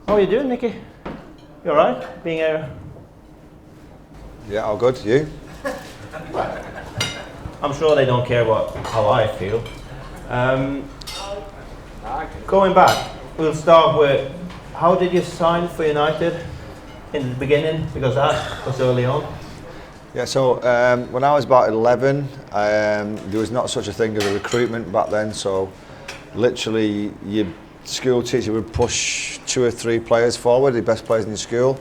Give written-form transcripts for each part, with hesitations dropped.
How are you doing, Nicky? You alright? Being here? Yeah, all good. You? I'm sure they don't care how I feel. Going back, we'll start with how did you sign for United in the beginning? Because that was early on. Yeah, so when I was about 11, there was not such a thing as a recruitment back then. So literally, your school teacher would push 2 or 3 players forward, the best players in your school.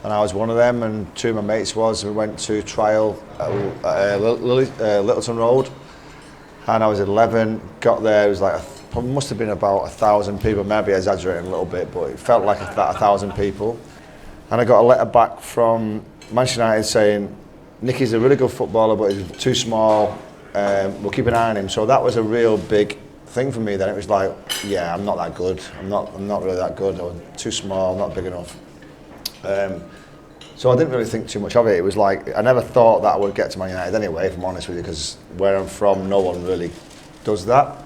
And I was one of them, and 2 of my mates was. We went to trial at Littleton Road, and I was 11. Got there, it was like probably must have been about 1,000 people. Maybe exaggerating a little bit, but it felt like about 1,000 people. And I got a letter back from Manchester United saying, "Nicky's a really good footballer, but he's too small. We'll keep an eye on him." So that was a real big thing for me. Then it was like, yeah, I'm not that good. I'm not really that good. I'm too small. I'm not big enough. So I didn't really think too much of it. It was like, I never thought that I would get to Man United anyway, if I'm honest with you, because where I'm from, no one really does that.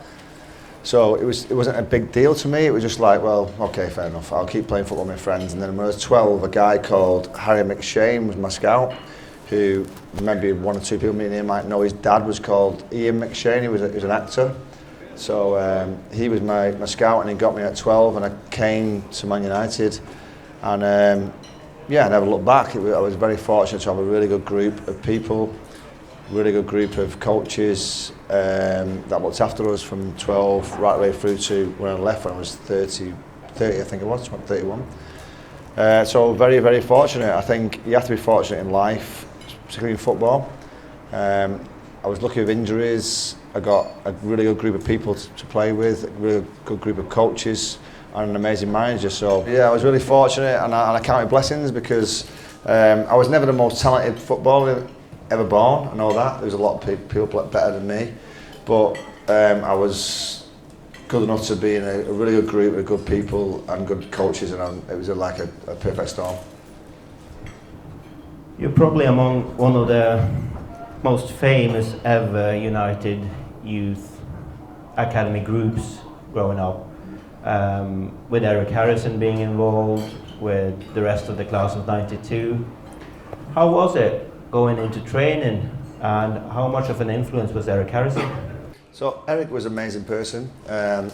So it wasn't a big deal to me. It was just like, well, okay, fair enough. I'll keep playing football with my friends. And then when I was 12, a guy called Harry McShane was my scout, who maybe 1 or 2 people meeting here might know. His dad was called Ian McShane. He was an actor. So he was my scout, and he got me at 12, and I came to Man United. And yeah, I never looked back. I was very fortunate to have a really good group of people, really good group of coaches that looked after us from 12 right away through to when I left when I was 30 I think it was, 31. So very, very fortunate. I think you have to be fortunate in life, particularly in football. I was lucky with injuries. I got a really good group of people to play with, a really good group of coaches, and an amazing manager. So yeah, I was really fortunate, and I count it blessings, because I was never the most talented footballer ever born. I know that. There was a lot of people better than me, but I was good enough to be in a really good group with good people and good coaches, and it was like a perfect storm. You're probably among one of the most famous ever United youth academy groups growing up. With Eric Harrison being involved, with the rest of the class of '92. How was it going into training, and how much of an influence was Eric Harrison? So Eric was an amazing person. Not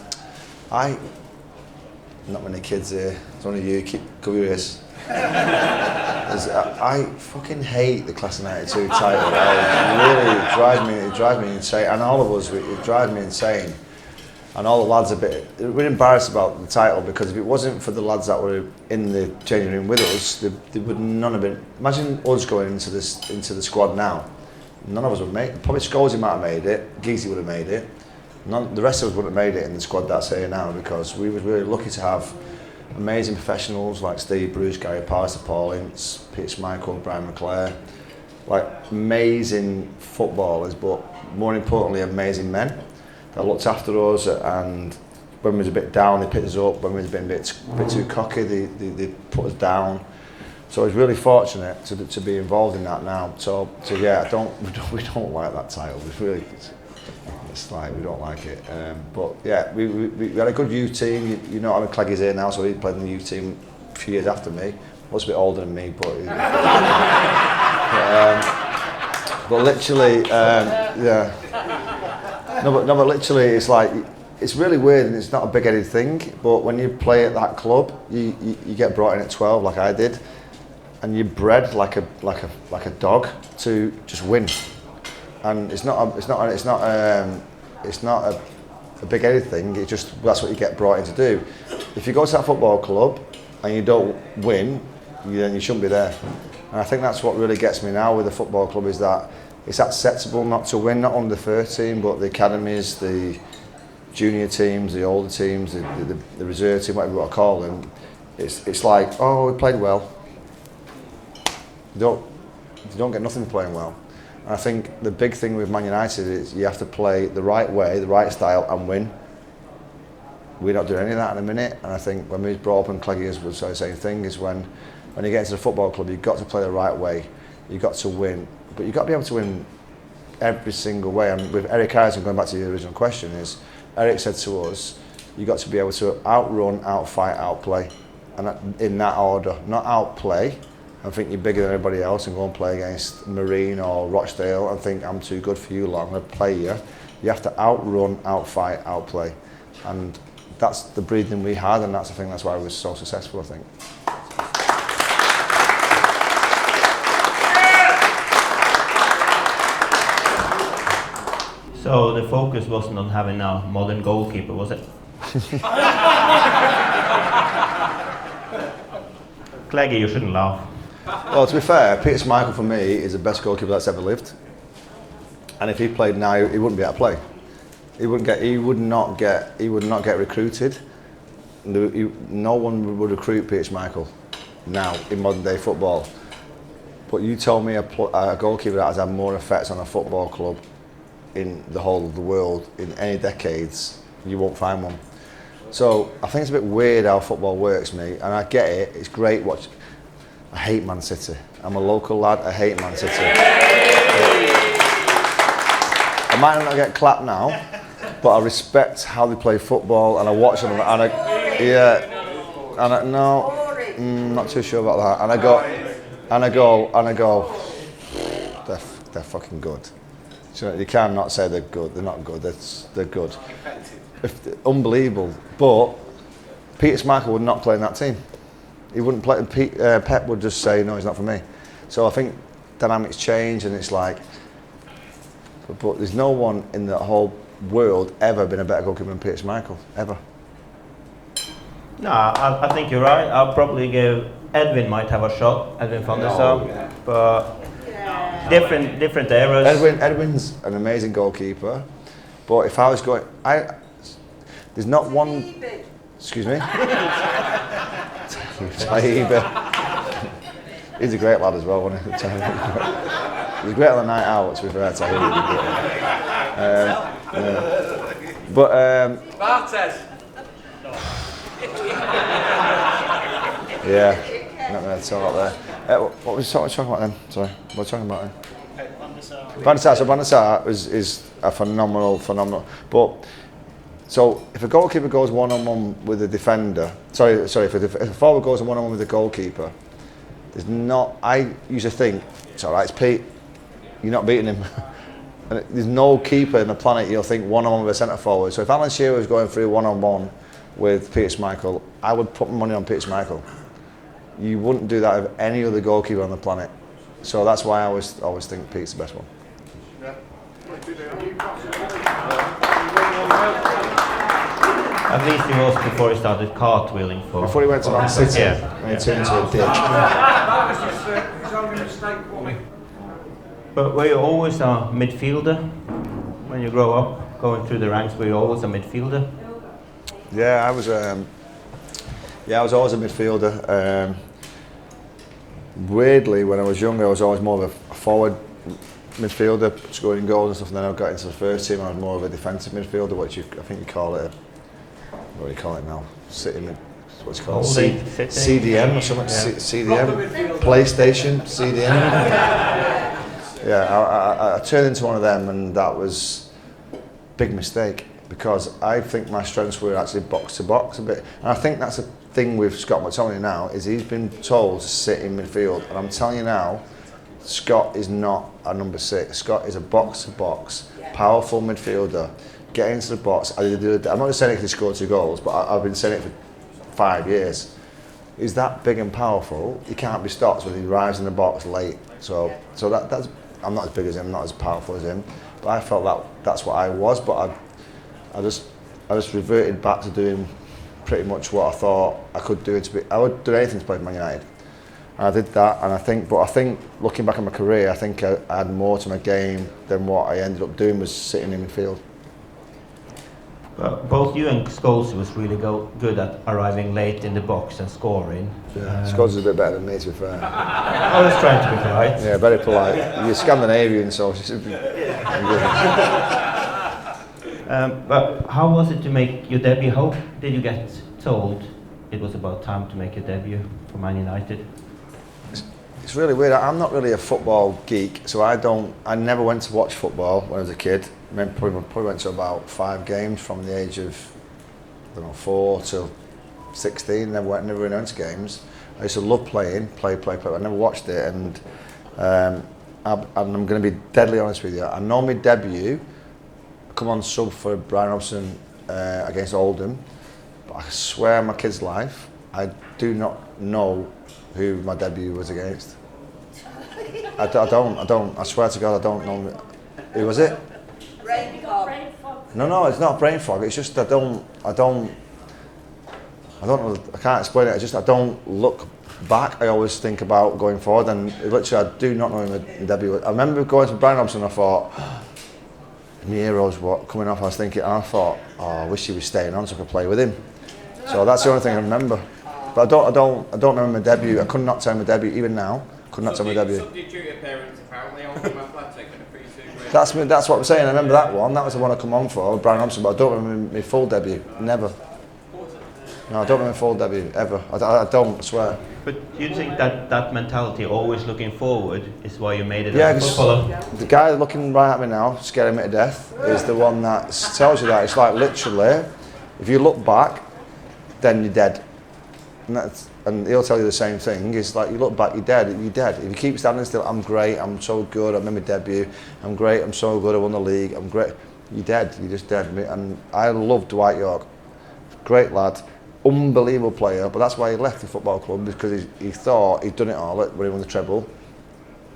many kids here, it's only you, keep curious. I fucking hate the class of '92 title. It drives me insane, and all of us, it drives me insane. And all the lads we're embarrassed about the title, because if it wasn't for the lads that were in the changing room with us, they would none have been. Imagine us going into the squad now. None of us would make it. Probably Scholesy might have made it, Geesey would have made it. The rest of us wouldn't have made it in the squad that's here now, because we were really lucky to have amazing professionals like Steve Bruce, Gary Parser, Paul Ince, Peter Schmeichel, Brian McClare. Like amazing footballers, but more importantly, amazing men that looked after us, and when we was a bit down, they picked us up. When we was a bit too cocky, they put us down. So I was really fortunate to be involved in that now. So yeah, we don't like that title. It's like we don't like it. But yeah, we had a good youth team. You know, I mean, Cleggy's here now, so he played in the youth team a few years after me. Was a bit older than me, but but literally, yeah. No, but literally, it's like, it's really weird, and it's not a big-headed thing, but when you play at that club, you get brought in at 12, like I did, and you're bred like a dog to just win, and it's not a big-headed thing. It's just, that's what you get brought in to do. If you go to that football club and you don't win, then you shouldn't be there. And I think that's what really gets me now with the football club, is that it's acceptable not to win, not only the first team, but the academies, the junior teams, the older teams, the reserve team, whatever you want to call them. It's like, oh, we played well. You don't get nothing for playing well. And I think the big thing with Man United is you have to play the right way, the right style, and win. We're not doing any of that in a minute. And I think when we was brought up, and Cleggy was the same thing, is when you get into the football club, you've got to play the right way. You've got to win. But you've got to be able to win every single way. And with Eric Harrison, going back to the original question, is Eric said to us, you've got to be able to outrun, outfight, outplay. in that order, not outplay and think you're bigger than everybody else and go and play against Marine or Rochdale and think I'm too good for you lot, I'm going to play you. You have to outrun, outfight, outplay. And that's the breeding we had, and that's the thing, that's why I was so successful, I think. So the focus wasn't on having a modern goalkeeper, was it? Cleggy, you shouldn't laugh. Well, to be fair, Peter Schmeichel for me is the best goalkeeper that's ever lived. And if he played now, he wouldn't be able to play. He would not get recruited. No one would recruit Peter Schmeichel now in modern day football. But you told me a goalkeeper that has had more effects on a football club in the whole of the world in any decades, you won't find one. So I think it's a bit weird how football works, me, and I get it. It's great watch. I hate Man City. I'm a local lad. I hate Man City. I might not get clapped now, but I respect how they play football, and I watch them. And not too sure about that. And I go. They're fucking good. So you cannot say they're good. They're not good. They're good. Unbelievable. But Peter Schmeichel would not play in that team. He wouldn't play. Pep would just say, no, he's not for me. So I think dynamics change, and it's like. But there's no one in the whole world ever been a better goalkeeper than Peter Schmeichel, ever. No, I think you're right. I'll probably give Edwin might have a shot. Edwin van der Sar, but. Different eras. Edwin's an amazing goalkeeper, but if I was going, there's not one. Excuse me. He's a great lad as well, wasn't he? He's great on the night out, to be fair to him. Bartes. Yeah, not going to talk there. What was we talking about then? Sorry, what were we talking about then? Van der Sar. So Van der Sar is a phenomenal. But so if a goalkeeper goes one-on-one with a defender, if a forward goes one-on-one with a goalkeeper, there's not. I used to think it's all right. It's Pete. You're not beating him. And there's no keeper in the planet you'll think one-on-one with a centre forward. So if Alan Shearer was going through one-on-one with Peter Schmeichel, I would put my money on Peter Schmeichel. You wouldn't do that with any other goalkeeper on the planet. So that's why I always think Pete's the best one. At least he was before he started cartwheeling for. Before he went to Man City, yeah. and he turned into a ditch. That was just his own mistake, wasn't it? But were you always a midfielder when you grow up, going through the ranks? Were you always a midfielder? Yeah, I was always a midfielder. Weirdly, when I was younger, I was always more of a forward midfielder, scoring goals and stuff. And then I got into the first team, I was more of a defensive midfielder, which I think you call it. What do you call it now? What's it called? CDM or something? Yeah. CDM? PlayStation? CDM? Yeah, I turned into one of them, and that was a big mistake, because I think my strengths were actually box to box a bit. And I think that's a thing with Scott McTominay now, is he's been told to sit in midfield. And I'm telling you now, Scott is not a number 6. Scott is a box to box, powerful midfielder. Get into the box. I'm not just saying it because he scored 2 goals, but I've been saying it for 5 years. He's that big and powerful, he can't be stopped when he arrives in the box late. So that's, I'm not as big as him, not as powerful as him, but I felt that's what I was. But I just reverted back to doing pretty much what I thought I could do. I would do anything to play for Man United. And I did that, and I think looking back on my career, I think I had more to my game than what I ended up doing was sitting in midfield. But both you and Scholes was really good at arriving late in the box and scoring. Yeah, Scholes is a bit better than me, to be fair. I was trying to be polite. Yeah, very polite. You're Scandinavian, so you should be. But how was it to make your debut? How did you get told it was about time to make your debut for Man United? It's really weird. I'm not really a football geek, so I never went to watch football when I was a kid. I probably went to about 5 games from the age of, 4 till 16, never went to games. I used to love playing, play. I never watched it, and I'm going to be deadly honest with you. I know my debut, come on sub for Brian Robson against Oldham, but I swear on my kid's life, I do not know who my debut was against. I don't. I swear to God, I don't know. Who was it? Brain fog. No, it's not brain fog. It's just I don't know. I can't explain it. I don't look back. I always think about going forward, and literally, I do not know who my debut was. I remember going to Brian Robson, and I thought, my hero's coming off. I was thinking, and I thought, oh, I wish he was staying on so I could play with him. So that's the only thing I remember. But I don't remember my debut. I could not tell my debut even now. Could not tell my debut. Substitute parents apparently on the Athletic and a That's what I'm saying. I remember that one. That was the one I come on for, Brian Robson. But I don't remember my full debut. Never. No, I don't remember my full debut ever. I don't. I swear. But do you think that mentality, always looking forward, is why you made it Yeah, as a footballer? the guy looking right at me now, scaring me to death, is the one that tells you that. It's like literally, if you look back, then you're dead. And he'll tell you the same thing. It's like you look back, you're dead. If you keep standing still, I'm great, I'm so good, I made my debut, I'm great, I'm so good, I won the league, I'm great. You're dead, you're just dead. And I love Dwight York. Great lad, unbelievable player, but that's why he left the football club, because he thought he'd done it all when he won the treble.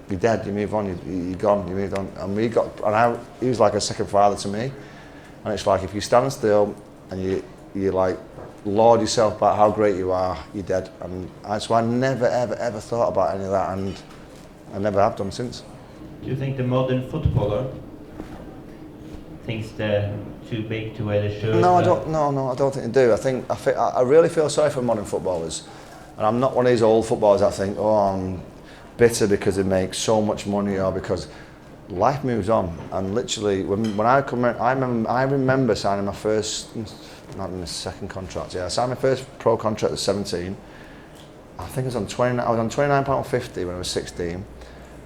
You're dead, you move on, you're gone, you moved on. And he was like a second father to me. And it's like if you stand still and you like laud yourself about how great you are, you're dead. And so I never ever thought about any of that, and I never have done since. Do you think the modern footballer thinks they're too big to wear the shirt? No, I don't. No, I don't think they do. I really feel sorry for modern footballers, and I'm not one of these old footballers that think, oh, I'm bitter because they make so much money, or because life moves on. And literally, when I come in, I remember signing my first, not in the second contract. Yeah, I signed my first pro contract at 17. I think I was on £29.50 when I was 16.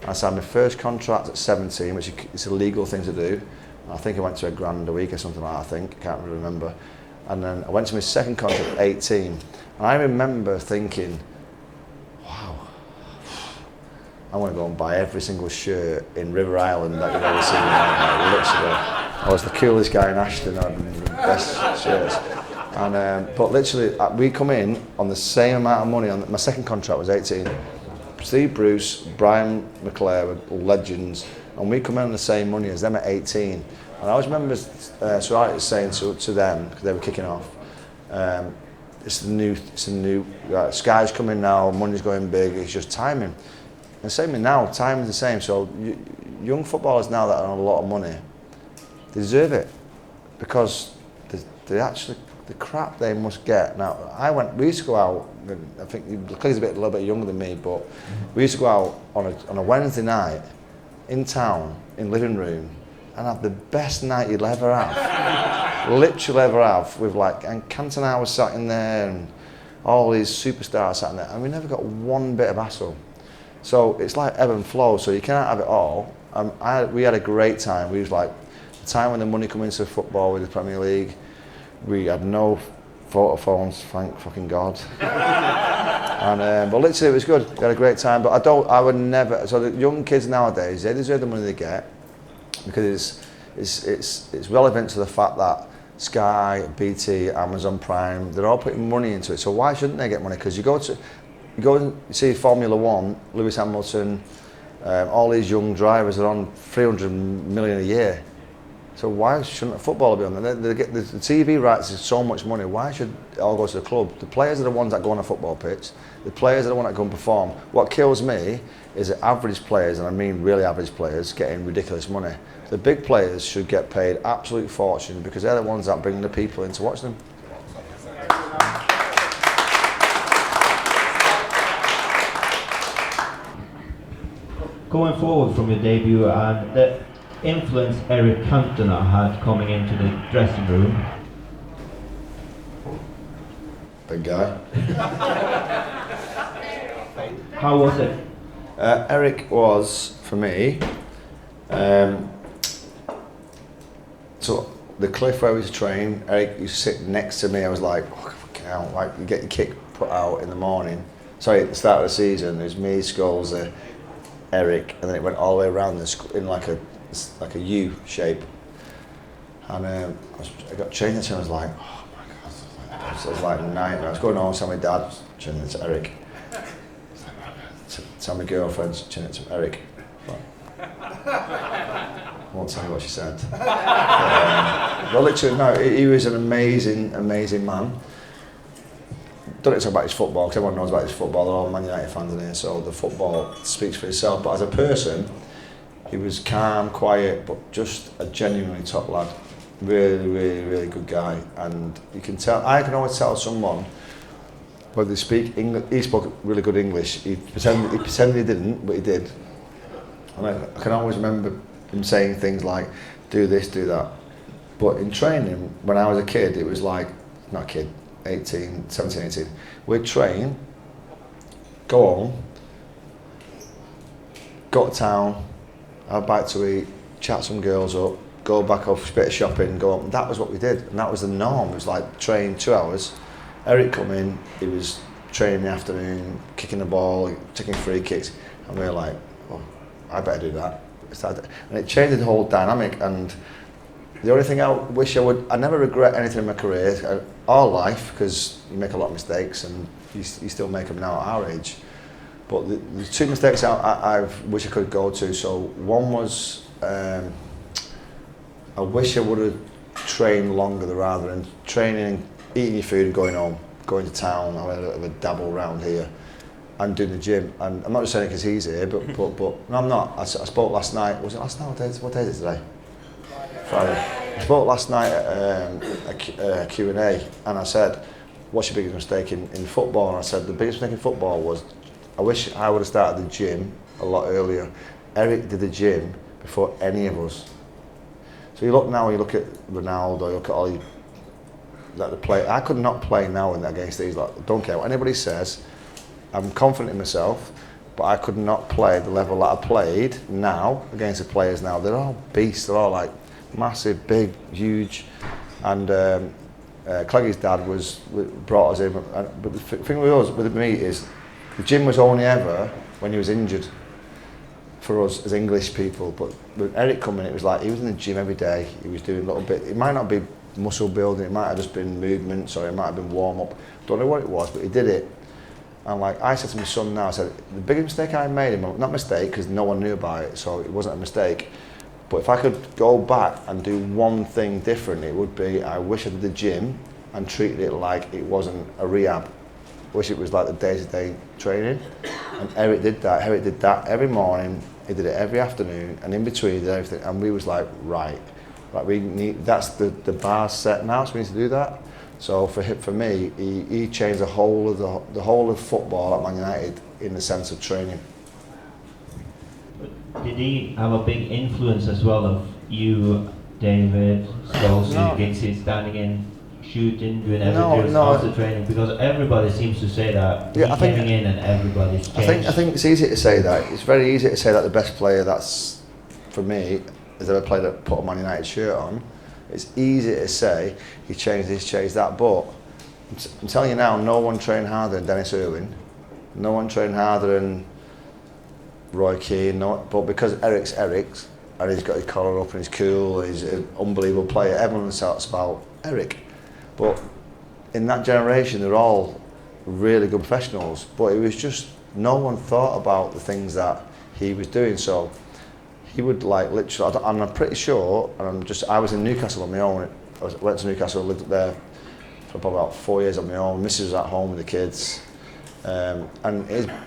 I signed my first contract at 17, which is a legal thing to do. I think I went to £1,000 a week or something like that, I think. I can't really remember. And then I went to my second contract at 18. And I remember thinking, wow, I want to go and buy every single shirt in River Island that you've ever seen. Literally, I was the coolest guy in Ashton. I had the best shirts. And but literally, we come in on the same amount of money. My second contract was 18. Steve Bruce, Brian McClare were legends, and we come in on the same money as them at 18. And I always remember saying to them, because they were kicking off, it's a new Sky's coming now, money's going big, it's just timing. And same with now, time is the same. So young footballers now that are on a lot of money, they deserve it, because they actually, the crap they must get. Now, we used to go out, I think Clay's a little bit younger than me, but we used to go out on a Wednesday night in town, in living room, and have the best night you'll ever have. Literally ever have, with and Cantona was sat in there, and all these superstars sat in there, and we never got one bit of hassle. So it's like ebb and flow, so you cannot have it all. We had a great time. We was like, the time when the money come into football with the Premier League, we had no photo phones, thank fucking God. And but literally it was good. We had a great time. But I would never. So the young kids nowadays, they deserve the money they get, because it's relevant to the fact that Sky, BT, Amazon Prime, they're all putting money into it. So why shouldn't they get money? Because you go and see Formula One, Lewis Hamilton, all these young drivers are on 300 million a year. So why shouldn't a footballer be on there? They get the TV rights is so much money. Why should it all go to the club? The players are the ones that go on a football pitch. The players are the ones that go and perform. What kills me is that average players, and I mean really average players, getting ridiculous money. The big players should get paid absolute fortune, because they're the ones that bring the people in to watch them. Going forward from your debut, and the influence Eric Cantona had coming into the dressing room. Big guy. How was it? Eric was, for me, so the cliff where we used to train, Eric used to sit next to me. I was like, oh, fucking hell, like you get your kick put out in the morning. Sorry, at the start of the season, there's me, Scholes, Eric, and then it went all the way around in like a U shape. And I got changed into him, I was like, oh my God, it was like a nightmare. I was going home, tell my dad, changing it to Eric. Tell my girlfriend, changing it to Eric. I won't tell you what she said. Well, literally, no, he was an amazing, amazing man. Don't need to talk about his football, because everyone knows about his football. They're all Man United fans in here, so the football speaks for itself. But as a person, he was calm, quiet, but just a genuinely top lad. Really, really, really good guy. And you can tell, I can always tell someone whether they speak English. He spoke really good English. He pretended he didn't, but he did. And I can always remember him saying things like, do this, do that. But in training, when I was a kid, it was like, not a kid, 17, 18, we'd train, go home, go to town, have a bite to eat, chat some girls up, go back off, a bit of shopping, go home. That was what we did, and that was the norm. It was like train 2 hours. Eric come in, he was training in the afternoon, kicking the ball, taking free kicks, and we were like, oh, I better do that. And it changed the whole dynamic. And the only thing I wish I never regret anything in my career, or life, because you make a lot of mistakes and you still make them now at our age. But the two mistakes I wish I could go to. So one was, I wish I would have trained longer rather than training, eating your food and going home, going to town, having a little bit of a dabble around here and doing the gym. And I'm not just saying it because he's here, but no, I'm not. I spoke last night. Was it last night? What day is it today? Friday. I spoke last night at a Q&A, and I said, what's your biggest mistake in football? And I said, the biggest mistake in football was, I wish I would have started the gym a lot earlier. Eric did the gym before any of us. So you look now, you look at Ronaldo, you look at all the play. I could not play now against these. Like, don't care what anybody says. I'm confident in myself, but I could not play the level that I played now against the players now. They're all beasts. They're all like massive, big, huge. And Cleggy's dad brought us in. But the thing with me is, the gym was only ever when he was injured for us as English people. But with Eric coming, it was like he was in the gym every day. He was doing a little bit. It might not be muscle building. It might have just been movements, or it might have been warm up. Don't know what it was, but he did it. And like I said to my son now, I said, the biggest mistake I made, not mistake because no one knew about it, so it wasn't a mistake. But if I could go back and do one thing different, it would be, I wish I did the gym and treated it like it wasn't a rehab. I wish it was like the day-to-day training. And Eric did that. Eric did that every morning. He did it every afternoon, and in between he did everything. And we was like, right, like we need. That's the bar set now, so we need to do that. So for me, he changed the whole of football at Man United in the sense of training. Did he have a big influence as well of you, David, Scholes, Ginty, standing in, shooting, doing everything after training? Because everybody seems to say that. Yeah, he's coming in and everybody's changed. I think it's easy to say that. It's very easy to say that the best player that's, for me, has ever played that put a Man United shirt on. It's easy to say he changed this, changed that, but I'm telling you now, no one trained harder than Dennis Irwin. No one trained harder than Roy Keane. But because Eric's and he's got his collar up and he's cool, he's an unbelievable player, everyone talks about Eric. But in that generation, they're all really good professionals. But it was just, no one thought about the things that he was doing. So he would like literally, and I'm pretty sure, and I was in Newcastle on my own. Went to Newcastle, lived there for probably about 4 years on my own. Mrs was at home with the kids, and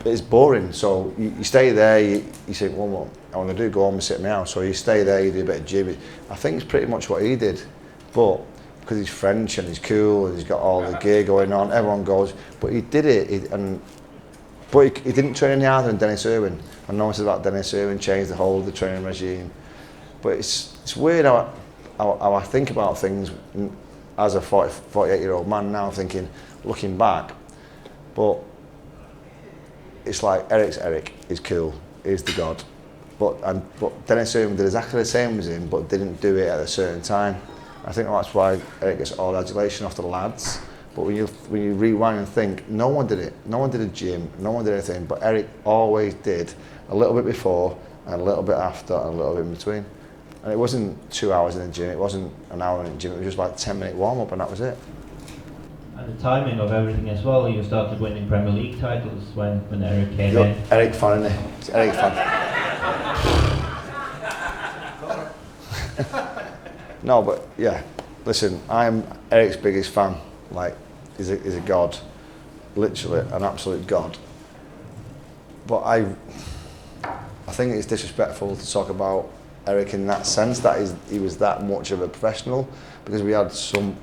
it's boring. So you stay there, you say, well, what I'm going to do, go home and sit in my house. So you stay there, you do a bit of gym. I think it's pretty much what he did, but because he's French and he's cool and he's got all the gear going on, everyone goes. But he did it, but he didn't train any harder than Dennis Irwin. I know it's about Dennis Irwin changed the whole of the training regime. But it's weird how I think about things as a 48-year-old man now, thinking, looking back. But it's like Eric is cool, he's the god. But Dennis Irwin did exactly the same as him, but didn't do it at a certain time. I think that's why Eric gets all the adulation off the lads, But when you rewind and think, no one did it. No one did a gym. No one did anything. But Eric always did a little bit before and a little bit after and a little bit in between. And it wasn't 2 hours in the gym. It wasn't an hour in the gym. It was just like 10-minute warm up, and that was it. And the timing of everything as well. You started winning Premier League titles when Eric came in. Eric fan, isn't he? It's Eric fan. No, but yeah, listen, I'm Eric's biggest fan. Like, he's a god, literally an absolute god. But I think it's disrespectful to talk about Eric in that sense, that he was that much of a professional, because we had some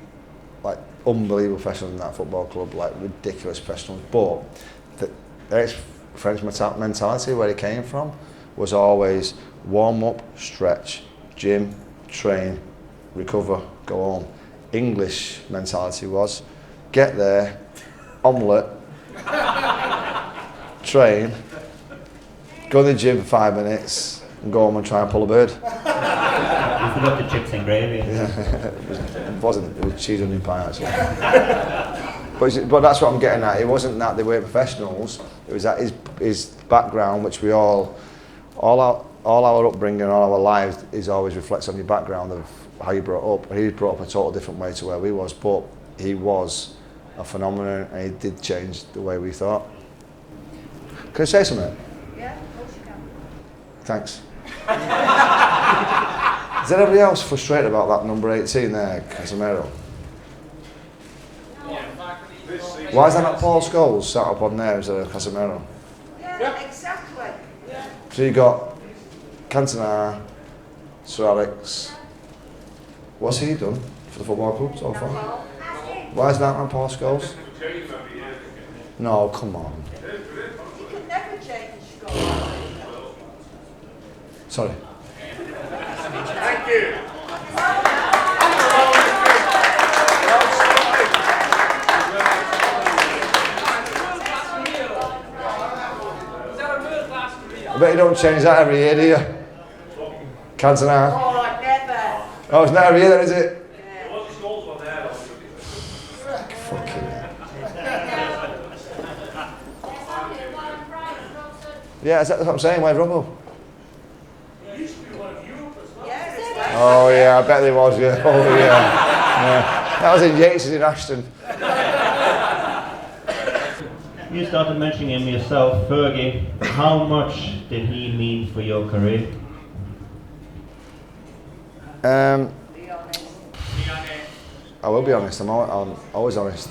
like unbelievable professionals in that football club, like ridiculous professionals. But Eric's French mentality, where he came from, was always warm up, stretch, gym, train, recover, go home. English mentality was get there, omelette, train, go to the gym for 5 minutes, and go home and try and pull a bird. You forgot the chips and gravy. Yeah, it was cheese onion pie actually. But that's what I'm getting at. It wasn't that they weren't professionals. It was that his background, which we all our upbringing, all our lives is always reflects on your background of how you brought up. He was brought up a total different way to where we was, but he was a phenomenon, and he did change the way we thought. Can I say something? Yeah, of course you can. Thanks. Is anybody else frustrated about that number 18 there, Casemiro? Why is that not Paul Scholes sat up on there instead of Casemiro? Yeah, exactly. Yeah. So you got Cantona, Sir Alex. What's he done for the football club so far? Why is that not Paul Scholes? No, come on. You can never change Scotland. Sorry. Thank you. I bet you don't change that every year, do you? Cantona. Oh, never. Oh, it's not every year, then, is it? Yeah, that's what I'm saying. Where's Robbo? Oh yeah, I bet there was. Yeah. Oh yeah. That was in Yates in Ashton. You started mentioning him yourself, Fergie. How much did he mean for your career? I will be honest. I'm always honest.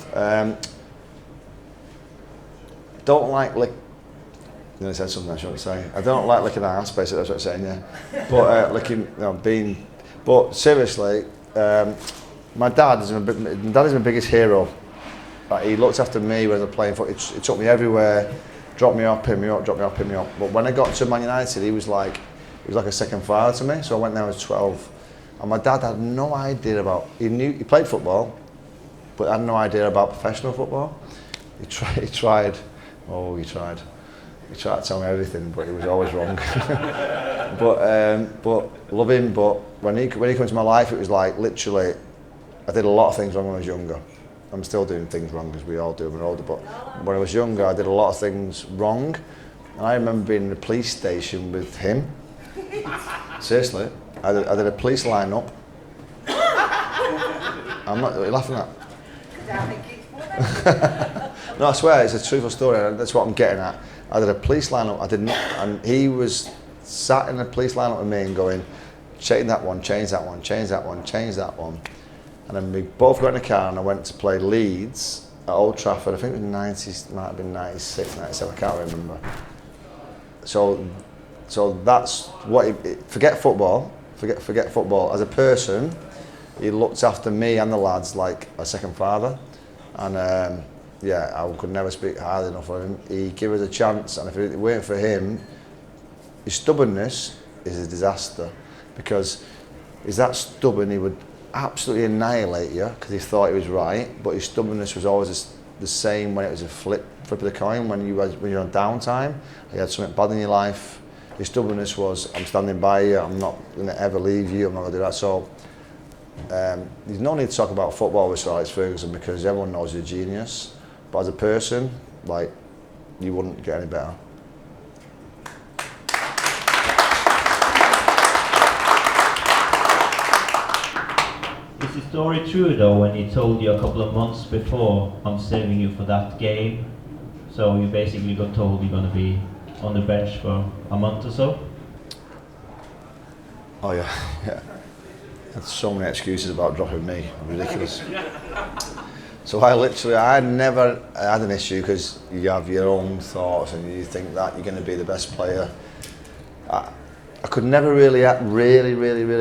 Don't like lick. I said something I shouldn't say. I don't like licking ass, basically, that's what I'm saying, yeah. But licking, being. But seriously, my dad is my biggest hero. Like, he looked after me when I was playing football. He took me everywhere, dropped me off, picked me up, dropped me off, picked me up. But when I got to Man United, he was like a second father to me. So I went there when I was 12, and my dad had no idea about. He played football, but had no idea about professional football. He tried. He tried to tell me everything, but he was always wrong. but love him. But when he came into my life, it was like literally, I did a lot of things wrong when I was younger. I'm still doing things wrong, as we all do when we're older. But when I was younger, I did a lot of things wrong. And I remember being in the police station with him. Seriously, I did a police line-up. I'm not. What are you laughing at? I think it's funny. No, I swear, it's a truthful story, and that's what I'm getting at. I did a police line-up, and he was sat in a police line-up with me and going, change that one, change that one, change that one, change that one. And then we both got in the car and I went to play Leeds at Old Trafford. I think it was might have been 96, 97, I can't remember. So that's what, forget football. As a person, he looked after me and the lads like a second father. And yeah, I could never speak highly enough of him. He gave us a chance, and if it weren't for him, his stubbornness is a disaster, because he's that stubborn, he would absolutely annihilate you because he thought he was right, but his stubbornness was always the same when it was a flip of the coin, when you're on downtime, you had something bad in your life. His stubbornness was, I'm standing by you, I'm not going to ever leave you, I'm not going to do that. So There's no need to talk about football with Sir Alex Ferguson because everyone knows he's a genius. But as a person, like, you wouldn't get any better. Is the story true though when he told you a couple of months before, I'm saving you for that game? So you basically got told you're going to be on the bench for a month or so? Oh yeah, yeah. There's so many excuses about dropping me, ridiculous. So I never had an issue because you have your own thoughts and you think that you're going to be the best player. I could never really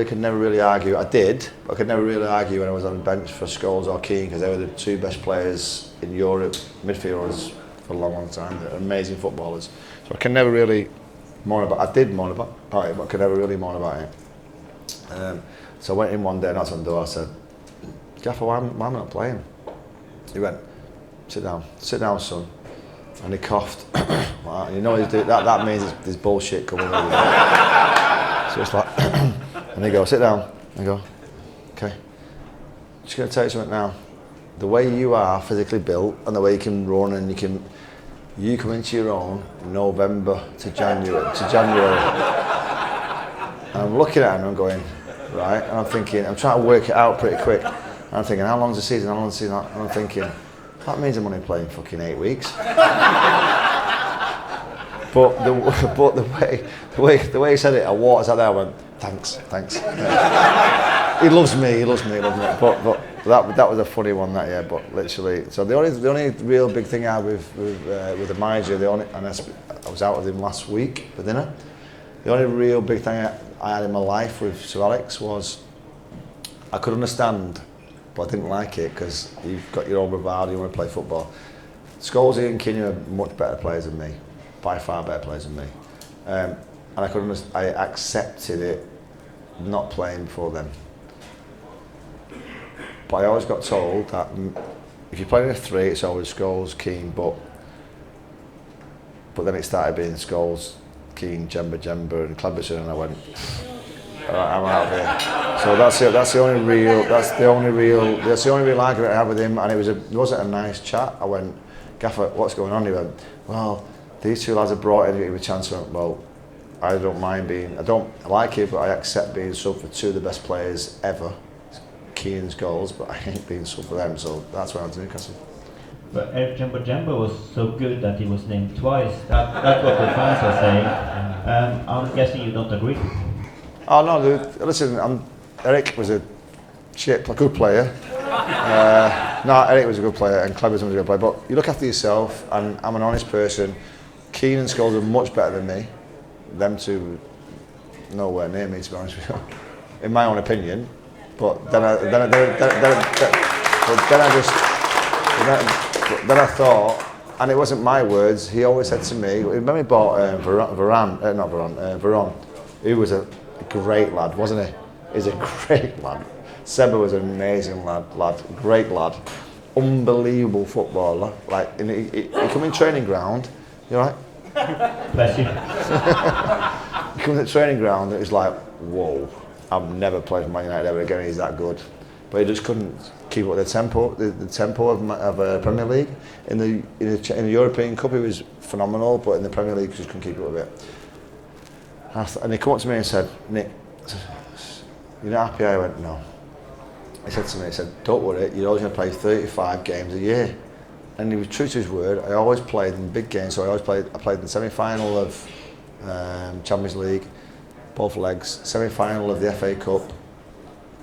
could never really argue. I did, but I could never really argue when I was on the bench for Scholes or Keane because they were the two best players in Europe, midfielders for a long, long time. They're amazing footballers. So I can never really moan about. I did moan about it, but I could never really moan about it. So I went in one day, knocked on the door. I said, "Gaffer, why am I not playing?" He went, sit down, son. And he coughed. Wow, you know that means there's bullshit coming over there. So it's like, and he goes, sit down. I go, okay. Just going to tell you something now. The way you are physically built and the way you can run and you come into your own November to January. And I'm looking at him and I'm going, right, and I'm thinking, I'm trying to work it out pretty quick. And I'm thinking, how long's the season? And I'm thinking, that means I'm only playing fucking 8 weeks. But the way he said it, I walked out there. I went, thanks. He loves me. But that was a funny one that year. But literally, so the only real big thing I had with the manager, and I was out with him last week for dinner. The only real big thing I had in my life with Sir Alex was I could understand. But I didn't like it because you've got your own bravado, you want to play football. Scholes and Keane are much better players than me, by far better players than me. And I accepted it not playing for them. But I always got told that if you play in a 3, it's always Scholes, Keane, but then it started being Scholes, Keane, Jemba, and Cleberson, and I went, I'm out there. So that's the only real argument I had with him, and it wasn't a nice chat. I went, Gaffer, what's going on? He went, well, these two lads are brought in to give me a chance. I went, well, I don't like it, but I accept being sub for two of the best players ever, Keane's goals, but I ain't being sub for them, so that's why I'm to Newcastle. But if Jemba was so good that he was named twice, that's what the fans are saying. I'm guessing you don't agree. Oh no, listen, Eric was a good player. Eric was a good player and Cleberson was a good player, but you look after yourself, and I'm an honest person. Keane and Scholes are much better than me. Them two, nowhere near me, to be honest with you, in my own opinion. But then I thought, and it wasn't my words, he always said to me, when we bought Veron, who was a great lad, wasn't he? He's a great lad. Seba was an amazing lad, great lad, unbelievable footballer. Like, he come in training ground, you alright? Bless you. He comes in the training ground, it was like, whoa, I've never played for Man United ever again, he's that good. But he just couldn't keep up with the tempo of Premier League. In the European Cup, he was phenomenal, but in the Premier League, he just couldn't keep up with it. And he came up to me and said, Nick, you're not happy? I went, no. He said to me, don't worry, you're always going to play 35 games a year. And he was true to his word. I always played in big games, so I played in the semi-final of Champions League, both legs, semi-final of the FA Cup,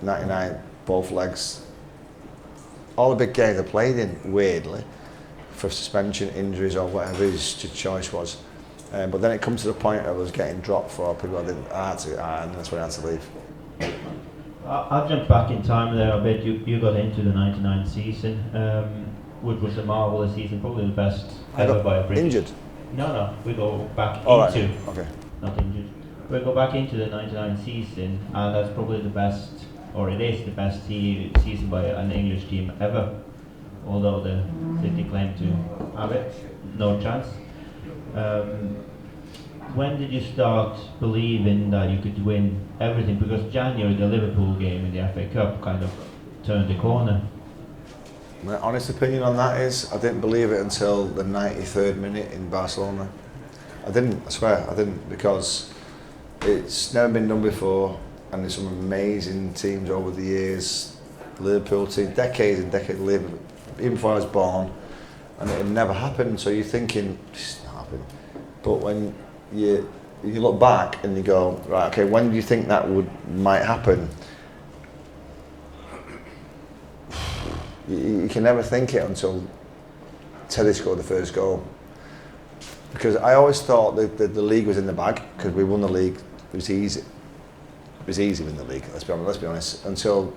99, both legs. All the big games I played in, weirdly, for suspension, injuries or whatever his choice was. But then it comes to the point of us getting dropped for people I didn't, and that's when I had to leave. I'll jump back in time there a bit. You got into the 99 season, which was a marvellous season, probably the best ever by a British. Injured? No, we go back into, right. Okay. Not injured. We go back into the 99 season, and that's probably the best, or it is the best season by an English team ever, although the City claim to have it, no chance. when did you start believing that you could win everything? Because January, the Liverpool game in the FA Cup kind of turned the corner. My honest opinion on that is I didn't believe it until the 93rd minute in Barcelona. I didn't, I swear, I didn't, because it's never been done before, and there's some amazing teams over the years, Liverpool team, decades and decades, even before I was born, and it had never happened, so you're thinking, it's not happening. But when you look back and you go, right, okay, when do you think that might happen? You can never think it until Teddy scored the first goal. Because I always thought that the league was in the bag, because we won the league. It was easy. It was easy winning the league, let's be honest. Until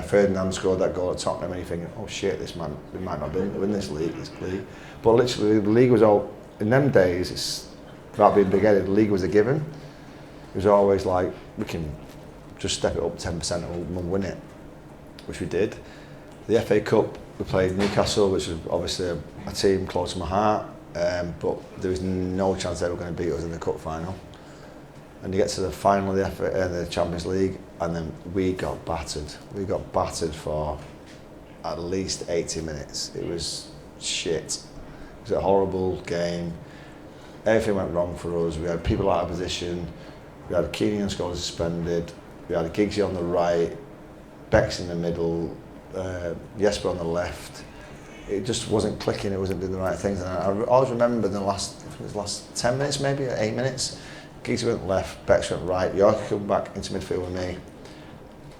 Ferdinand scored that goal at Tottenham, and you think, oh shit, we might not win this league. But literally, the league was all, in them days, it's, without being big-headed, the league was a given. It was always like, we can just step it up 10% and we'll win it, which we did. The FA Cup, we played Newcastle, which was obviously a team close to my heart, but there was no chance they were going to beat us in the cup final. And you get to the final of the Champions League, and then we got battered. We got battered for at least 80 minutes. It was shit. It was a horrible game. Everything went wrong for us. We had people out of position. We had Keenan Scholes suspended. We had Giggsy on the right, Bex in the middle, Jesper on the left. It just wasn't clicking, it wasn't doing the right things. And I always remember the last 10 minutes maybe, or 8 minutes, Giggsy went left, Bex went right, York came back into midfield with me.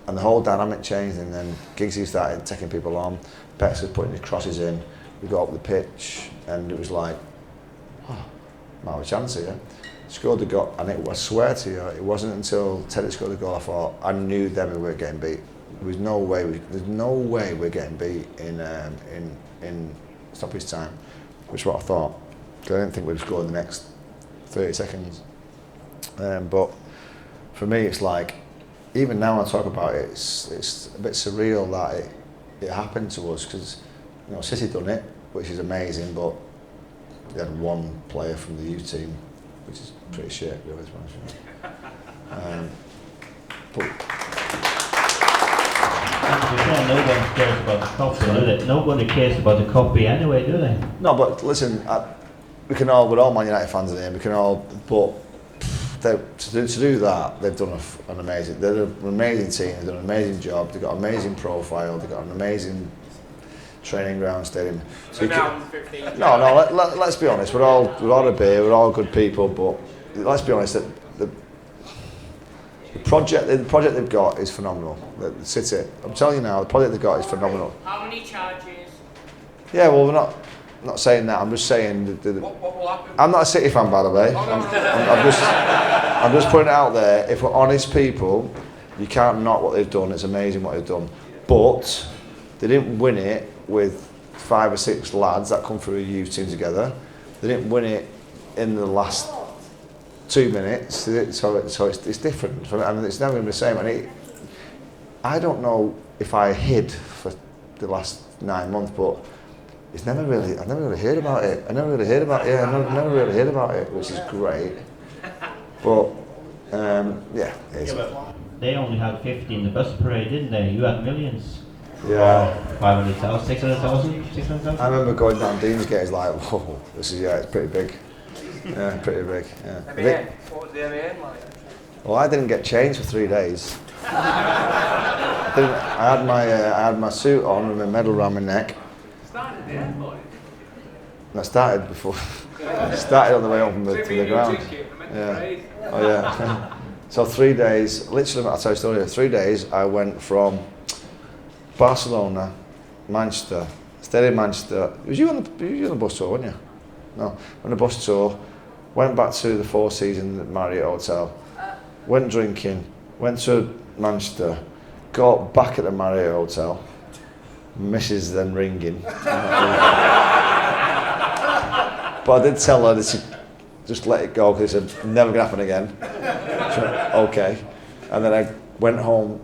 And the whole dynamic changed, and then Giggsy started taking people on, Bex was putting his crosses in, we got up the pitch, and it was like, oh, might have a chance here. Scored the goal, and I swear to you, it wasn't until Teddy scored the goal I thought, I knew then we weren't getting beat. There's no way we're getting beat in stoppage time, which is what I thought. I didn't think we'd score in the next 30 seconds. But for me, it's like, even now I talk about it, it's a bit surreal that it happened to us, because City done it, which is amazing, but they had one player from the youth team, which is pretty shit, really, to be honest with you. Nobody cares about the copy, do they? Nobody cares about the copy anyway, do they? No, but listen, we're all Man United fans in here, but to do that, they've done they're an amazing team, they've done an amazing job, they've got an amazing profile, they've got an amazing training ground, stadium. So let's be honest, we're all a beer, we're all good people, but let's be honest, the project they've got is phenomenal. The City, I'm telling you now, the project they've got is phenomenal. How many charges? Yeah, well, we're not saying that. I'm just saying What will happen? I'm not a City fan, by the way. I'm just putting it out there. If we're honest people, you can't knock what they've done. It's amazing what they've done. But they didn't win it with 5 or 6 lads that come through a youth team together. They didn't win it in the last 2 minutes. So it's different. And it's never going to be the same. And I don't know if I hid for the last 9 months, but I never really heard about it. I never really heard about it, which is great. But yeah, it is. But they only had 50 in the bus parade, didn't they? You had millions. Yeah. 500,000, 600,000, 600,000. I remember going down Deansgate. It's like, whoa, it's pretty big. Yeah, pretty big. Yeah. What was the MAN like? Well, I didn't get changed for 3 days. I had my suit on with my medal around my neck. Started the airport. And I started before. Started on the way up from the ground. Yeah. Oh yeah. So 3 days. Literally, I'll tell you a story. 3 days. I went from Barcelona, Manchester, stayed in Manchester. You on the bus tour, weren't you? No, on the bus tour. Went back to the Four Seasons at Marriott Hotel. Went drinking. Went to Manchester. Got back at the Marriott Hotel. Mrs. then ringing. But I did tell her that just let it go because it said never gonna happen again. She went, okay. And then I went home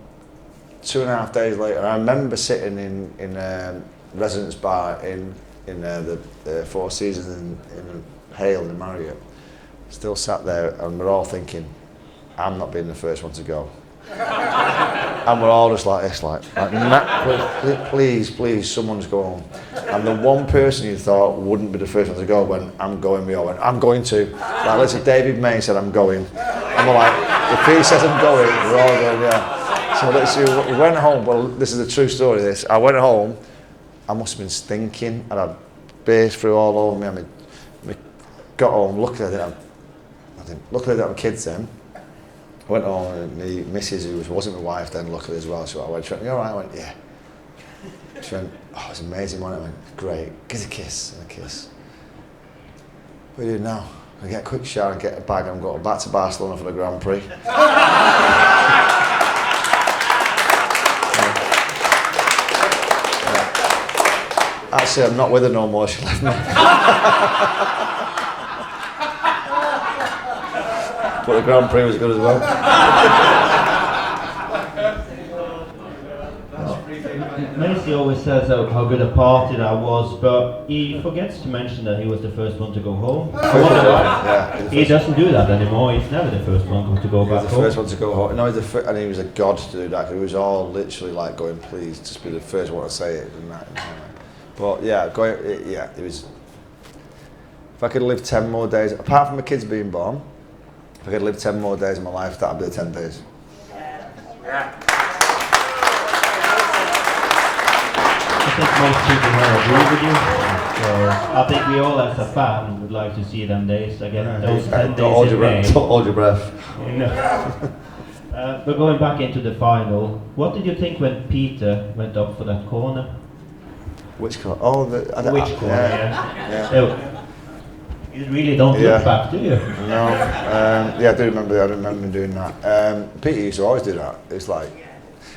2.5 days later. I remember sitting in residence bar in the Four Seasons in Hale in Marriott, still sat there, and we're all thinking, I'm not being the first one to go. And we're all just like this, please, someone's go home. And the one person you thought wouldn't be the first one to go went, I'm going, we all went, I'm going to. Like, listen, David May said, I'm going. And we're like, if he says I'm going, we're all going, yeah. So let's see, we went home, well, this is a true story, this. I went home, I must have been stinking, and I'd bathed through all over me. I mean, got home, luckily I didn't have kids then. I went home, and my missus, who wasn't my wife then, luckily as well, so I went, you all right? I went, yeah. She went, oh, it's amazing, wasn't it? I went, great, give us a kiss, and a kiss. What are you doing now? I get a quick shower and get a bag, and I'm going back to Barcelona for the Grand Prix. Actually, I'm not with her no more, she left me. But the Grand Prix was good as well. Macy always says how good a party that was, but he forgets to mention that he was the first one to go home. Yeah, He doesn't do that anymore. He's never the first one to go back the home. first one to go home. No, and he was a god to do that. It was all literally like going, please, just be the first one to say it. And that. But yeah, it was. If I could live 10 more days, apart from my kids being born, if I could live 10 more days of my life, that'd be the 10 days. Yeah. I think most people will agree with you. So I think we all as a fan would like to see them days again. Those 10 days in May. Don't hold your breath. No. But going back into the final, what did you think when Peter went up for that corner? Which corner? Oh, Which corner? Yeah. So, you really don't look back, do you? No. Yeah, I do remember. I remember doing that. Peter used to always do that. It's like,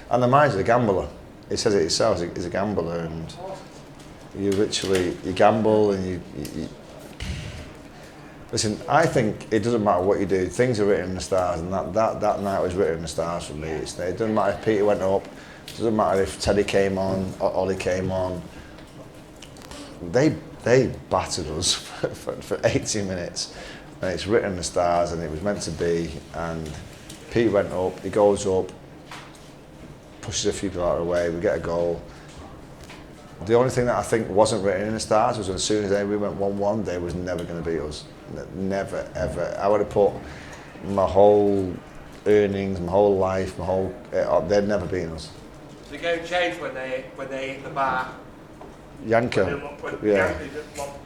and the man's a gambler. He says it himself. He's a gambler, and you gamble, and you. Listen, I think it doesn't matter what you do. Things are written in the stars, and that night was written in the stars for me. It doesn't matter if Peter went up. It doesn't matter if Teddy came on or Ollie came on. They battered us for 80 minutes, and it's written in the stars, and it was meant to be. And Pete went up. He goes up, pushes a few people out of the way. We get a goal. The only thing that I think wasn't written in the stars was as soon as we went 1-1, they was never going to beat us. Never, ever. I would have put my whole earnings, my whole life, they'd never beaten us. The game changed when they hit the bar. Yanko. Yeah.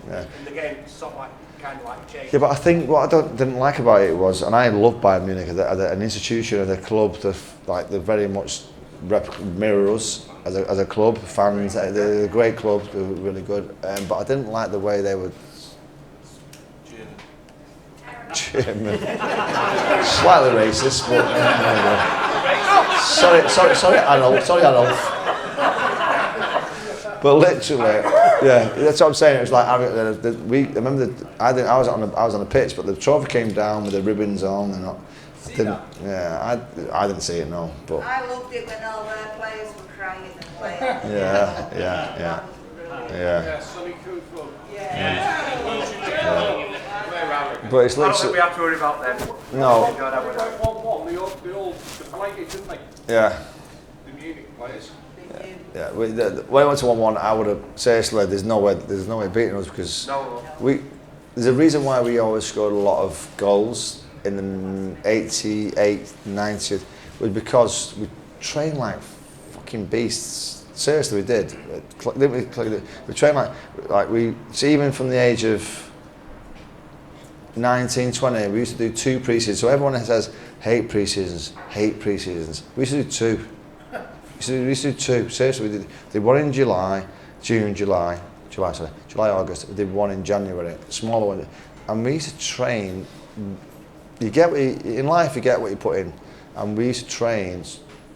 And the game sort of kind of changed. Yeah, but I think what I didn't like about it was, and I love Bayern Munich as an institution, as a club, they very much mirror us as a club, fans. They're a great club, they're really good. But I didn't like the way they were. German. Slightly racist, but sorry, Arnold. But literally, yeah, that's what I'm saying. It was like I remember I was on the pitch, but the trophy came down with the ribbons on, and I didn't see it, no. But I loved it when all their players were crying and playing. Yeah. Sunny Kung Fu. But it's I don't think literally we have to worry about them. no. They don't have a- They all blanket, didn't they? Yeah. The Munich players. Yeah, when it went to 1-1, I would have seriously. There's no way beating us because No. There's a reason why we always scored a lot of goals in the 88th, 90th, was because we trained like fucking beasts. Seriously, we did. We trained like we. See, even from the age of 19, 20, we used to do 2 pre-seasons. So everyone says hate pre-seasons. We used to do 2. We used to do 2. Seriously, we did one in July, August. We did one in January, smaller one. And we used to train. In life, you get what you put in. And we used to train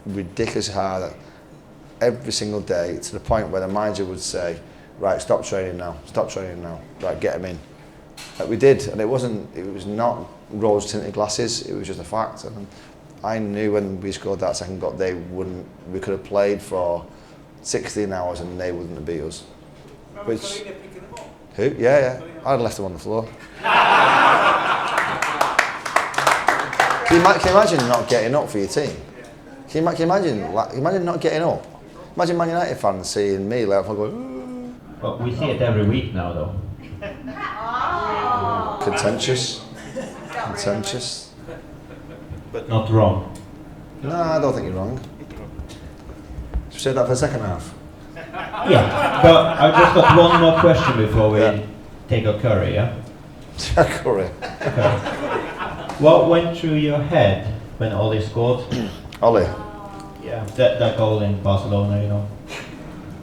ridiculously hard every single day, to the point where the manager would say, right, stop training now, right, get them in. We did, and it was not rose-tinted glasses, it was just a fact. And I knew when we scored that second goal, we could have played for 16 hours and they wouldn't have beat us. Which, who? Yeah. I'd have left them on the floor. Can you imagine not getting up for your team? Can you imagine not getting up? Imagine Man United fans seeing me like going. Well, we see it every week now, though. Contentious. But not wrong. No, I don't think you're wrong. Should we say that for the second half? Yeah, but I just got one more question before we take a curry, yeah? Curry. Okay. What went through your head when Ollie scored? Ollie. Yeah, that goal in Barcelona, you know.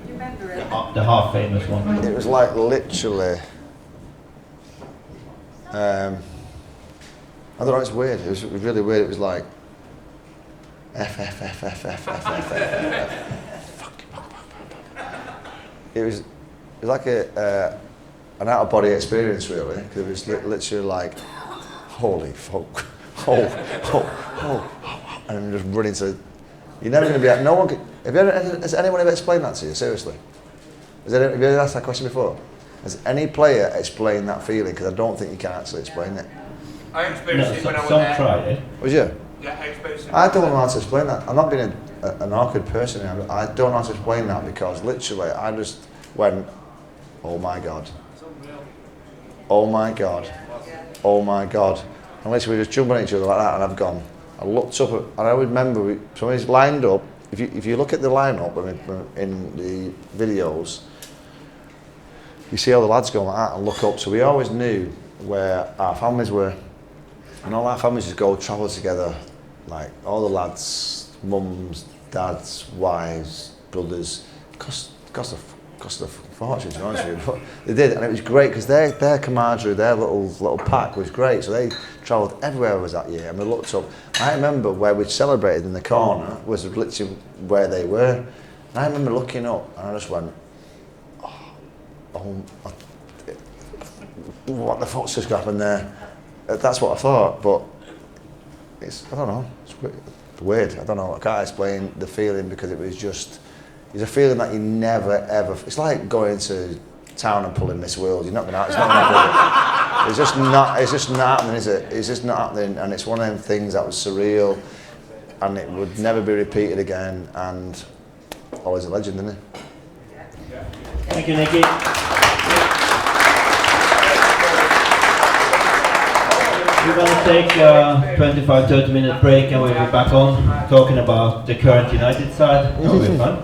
You remember it? The half famous one. It was like literally. I don't know. It's weird. It was really weird. It was like. F. It was like an out of body experience, really. Because it was literally like, holy fuck, and I'm just running to. You're never going to be. No one. Has anyone ever explained that to you? Seriously, have you ever asked that question before? Has any player explained that feeling? Because I don't think you can actually explain it. I experienced it when I was some there. tried it. Was you? Yeah, I experienced it. I don't know how to explain that. I'm not being an awkward person. I don't know how to explain that because literally I just went, oh my god, oh my god, oh my god, and literally we were just jumping at each other like that, and I've gone. I looked up, and I remember somebody's lined up. If you look at the lineup in the videos, you see all the lads going like that and look up. So we always knew where our families were, and all our families just go travel together. Like all the lads, mums, dads, wives, brothers, cost a fortune, to be honest with you. But they did, and it was great because their camaraderie, their little pack was great. So they travelled everywhere I was that year, and we looked up. I remember where we celebrated in the corner was literally where they were. And I remember looking up, and I just went, what the fuck's just happened there? That's what I thought, but I don't know, it's weird. I don't know, I can't explain the feeling because it's a feeling that you never ever, it's like going to town and pulling Miss World. You're not going to, it's not going to happen. It's just not happening, is it? It's just not happening, and it's one of them things that was surreal, and it would never be repeated again, and always a legend, isn't it? Thank you, Nicky. We're going to take a 25-30 minute break and we'll be back on talking about the current United side. That'll be fun.